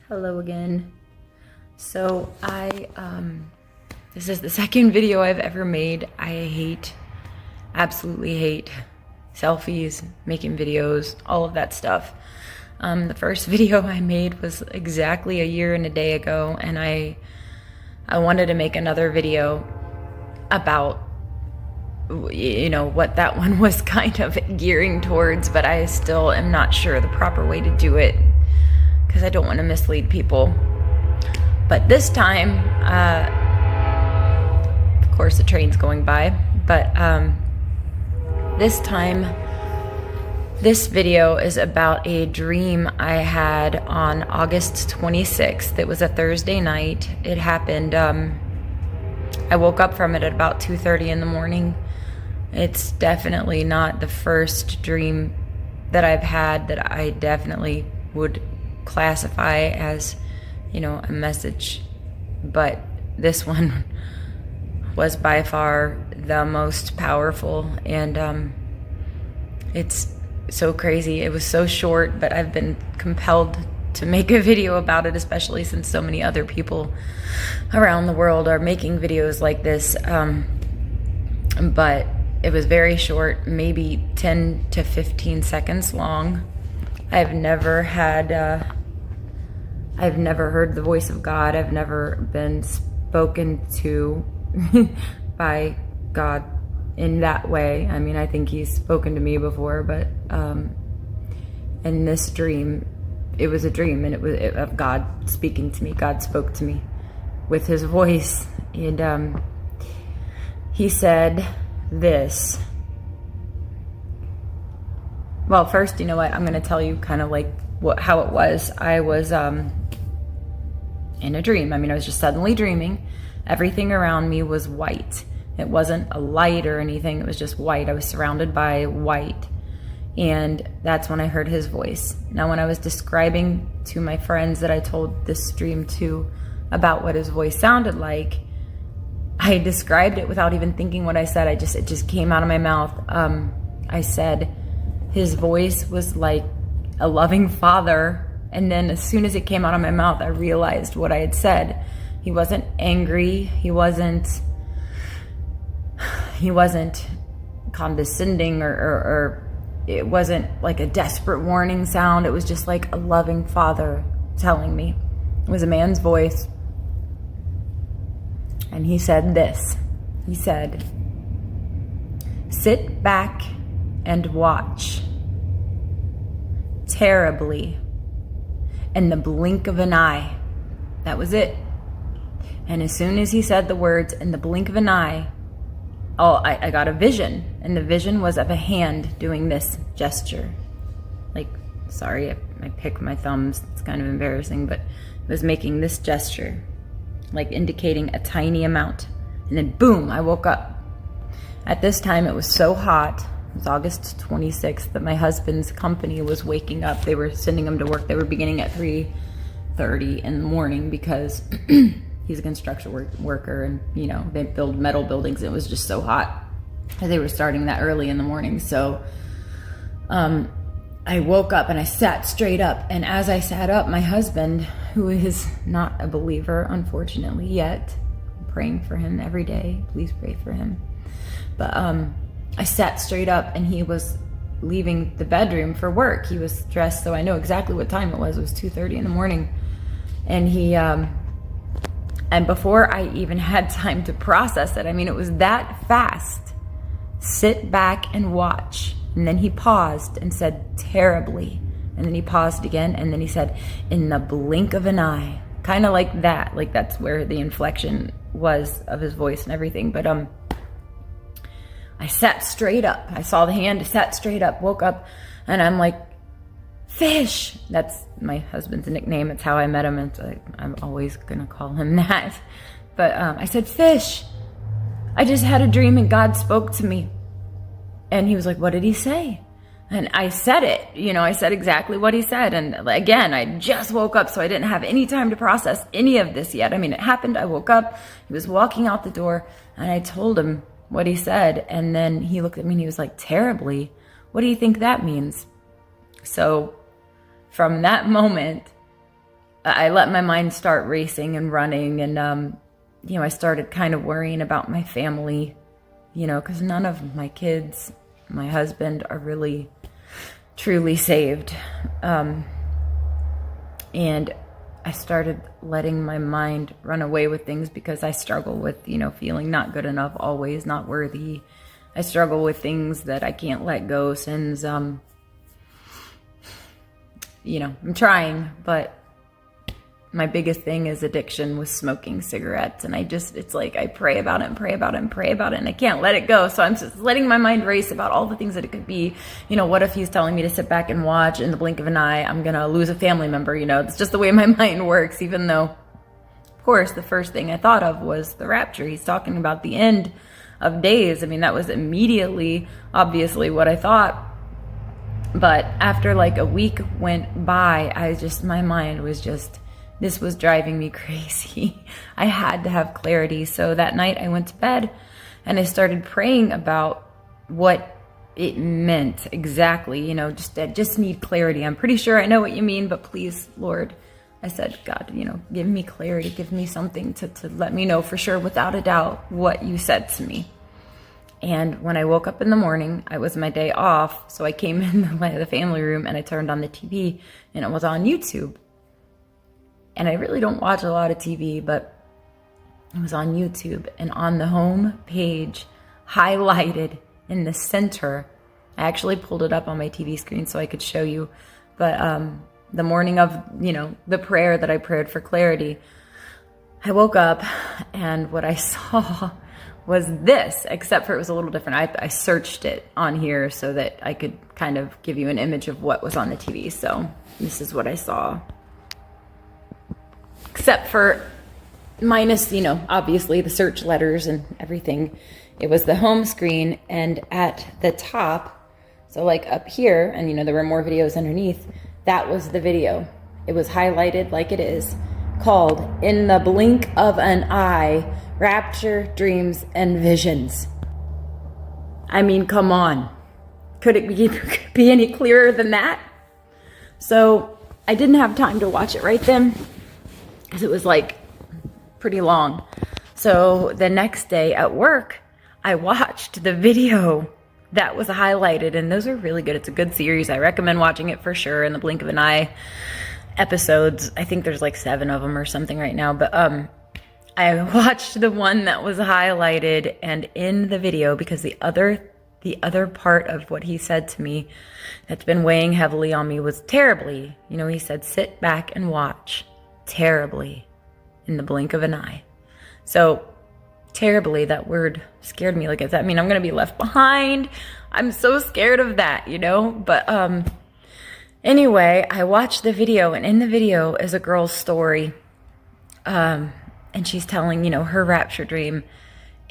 Hello again. So this is the second video I've ever made. I absolutely hate selfies, making videos, all of that stuff. The first video I made was exactly a year and a day ago, and I wanted to make another video about, you know, what that one was kind of gearing towards, but I still am not sure the proper way to do it because I don't want to mislead people. But this time, of course the train's going by, but this time, this video is about a dream I had on August 26th. It was a Thursday night. It happened, I woke up from it at about 2:30 in the morning. It's definitely not the first dream that I've had that I definitely would classify as, you know, a message, but this one was by far the most powerful, and it's so crazy. It was so short, but I've been compelled to make a video about it, especially since so many other people around the world are making videos like this. But it was very short, maybe 10 to 15 seconds long. I've never heard the voice of God. I've never been spoken to by God in that way. I mean, I think he's spoken to me before, but in this dream, it was a dream, and it was of God speaking to me. God spoke to me with his voice, and he said this. Well, first, you know what? I'm going to tell you kind of like how it was. I was in a dream. I mean, I was just suddenly dreaming. Everything around me was white. It wasn't a light or anything. It was just white. I was surrounded by white. And that's when I heard his voice. Now, when I was describing to my friends that I told this dream to about what his voice sounded like, I described it without even thinking what I said. It just came out of my mouth. I said his voice was like a loving father. And then as soon as it came out of my mouth, I realized what I had said. He wasn't angry. He wasn't condescending, or it wasn't like a desperate warning sound. It was just like a loving father telling me. It was a man's voice. And he said this. He said, "Sit back and watch. Terribly. In the blink of an eye." That was it. And as soon as he said the words, "in the blink of an eye," I got a vision. And the vision was of a hand doing this gesture. Like, sorry, I pick my thumbs. It's kind of embarrassing, but it was making this gesture, like indicating a tiny amount. And then boom, I woke up. At this time, it was so hot. It was August 26th that my husband's company was waking up. They were sending him to work. They were beginning at 3:30 in the morning because he's a construction worker, and, you know, they build metal buildings. It was just so hot. They were starting that early in the morning. So I woke up and I sat straight up. And as I sat up, my husband, who is not a believer, unfortunately, yet, I'm praying for him every day. Please pray for him. But I sat straight up, and he was leaving the bedroom for work. He was dressed, so I know exactly what time it was. It was 2:30 in the morning. And he, and before I even had time to process it, I mean, it was that fast. Sit back and watch. And then he paused and said, "Terribly." And then he paused again, and then he said, "in the blink of an eye." Kind of like that. Like, that's where the inflection was of his voice and everything. But I sat straight up. I saw the hand, I sat straight up, woke up, and I'm like, "Fish." That's my husband's nickname. It's how I met him. It's like, I'm always going to call him that. But I said, "Fish, I just had a dream and God spoke to me." And he was like, "What did he say?" And I said it, you know, I said exactly what he said. And again, I just woke up, so I didn't have any time to process any of this yet. I mean, it happened. I woke up, he was walking out the door, and I told him what he said. And then he looked at me and he was like, "Terribly? What do you think that means?" So from that moment, I let my mind start racing and running, and you know, I started kind of worrying about my family, you know, because none of my kids, my husband, are really truly saved. And I started letting my mind run away with things because I struggle with, you know, feeling not good enough, always not worthy. I struggle with things that I can't let go, sins. You know, I'm trying, but my biggest thing is addiction with smoking cigarettes. And it's like I pray about it and pray about it and pray about it, and I can't let it go. So I'm just letting my mind race about all the things that it could be. You know, what if he's telling me to sit back and watch, in the blink of an eye, I'm going to lose a family member? You know, it's just the way my mind works, even though, of course, the first thing I thought of was the rapture. He's talking about the end of days. I mean, that was immediately, obviously, what I thought. But after like a week went by, my mind was just, this was driving me crazy. I had to have clarity. So that night I went to bed and I started praying about what it meant exactly. You know, I just need clarity. I'm pretty sure I know what you mean, but please, Lord, I said, God, you know, give me clarity. Give me something to let me know for sure, without a doubt, what you said to me. And when I woke up in the morning, it was my day off. So I came in the family room and I turned on the TV and it was on YouTube. And I really don't watch a lot of TV, but it was on YouTube, and on the home page, highlighted in the center, I actually pulled it up on my TV screen so I could show you, but the morning of, you know, the prayer that I prayed for clarity, I woke up and what I saw was this, except for it was a little different. I searched it on here so that I could kind of give you an image of what was on the TV. So this is what I saw. Except for minus, you know, obviously the search letters and everything. It was the home screen, and at the top, so like up here, and you know, there were more videos underneath, that was the video. It was highlighted like it is, called In the Blink of an Eye, Rapture, Dreams, and Visions. I mean, come on. Could it be any clearer than that? So I didn't have time to watch it right then, because it was like pretty long. So the next day at work, I watched the video that was highlighted, and those are really good. It's a good series. I recommend watching it for sure. In the Blink of an Eye episodes, I think there's like 7 of them or something right now, but I watched the one that was highlighted, and in the video, because the other part of what he said to me that's been weighing heavily on me was terribly. You know, he said, sit back and watch. Terribly, in the blink of an eye. So terribly, that word scared me. Like, does that mean I'm going to be left behind? I'm so scared of that, you know? But anyway, I watched the video, and in the video is a girl's story. And she's telling, you know, her rapture dream.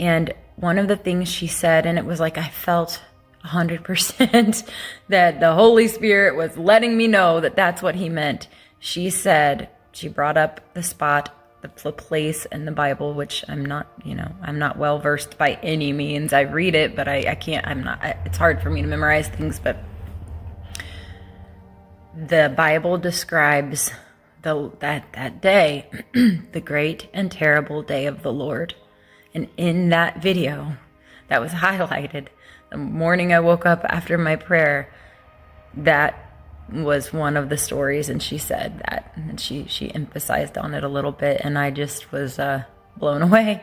And one of the things she said, and it was like I felt 100% that the Holy Spirit was letting me know that that's what he meant. She said, she brought up the spot, the place in the Bible, which I'm not, you know, I'm not well versed by any means. I read it, but I can't, it's hard for me to memorize things, but the Bible describes that day, the great and terrible day of the Lord. And in that video that was highlighted, the morning I woke up after my prayer, that was one of the stories, and she said that, and she emphasized on it a little bit, and I just was blown away.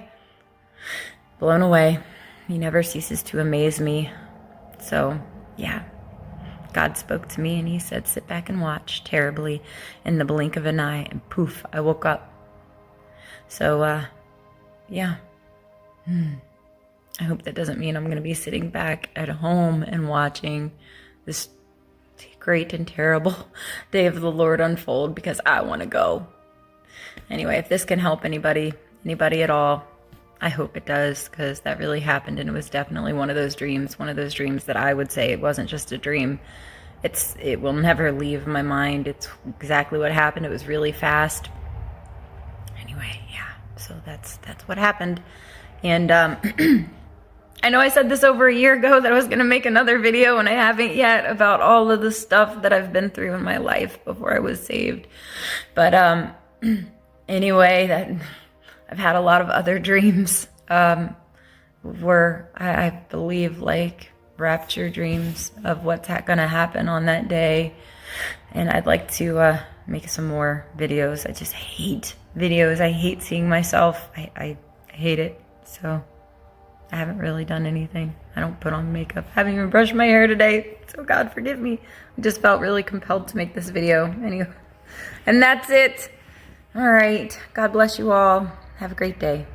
He never ceases to amaze me. So yeah, God spoke to me and he said, sit back and watch. Terribly, in the blink of an eye, and poof, I woke up. So yeah, I hope that doesn't mean I'm going to be sitting back at home and watching this great and terrible day of the Lord unfold, because I want to go. Anyway, if this can help anybody at all, I hope it does, because that really happened, and it was definitely one of those dreams that I would say it wasn't just a dream. It will never leave my mind. It's exactly what happened. It was really fast. Anyway, yeah, so that's what happened. And I know I said this over a year ago that I was going to make another video, and I haven't yet, about all of the stuff that I've been through in my life before I was saved. But anyway, that I've had a lot of other dreams where I believe like rapture dreams of what's gonna happen on that day. And I'd like to make some more videos. I just hate videos. I hate seeing myself. I hate it. So I haven't really done anything. I don't put on makeup. I haven't even brushed my hair today. So God forgive me. I just felt really compelled to make this video. Anyway, and that's it. All right. God bless you all. Have a great day.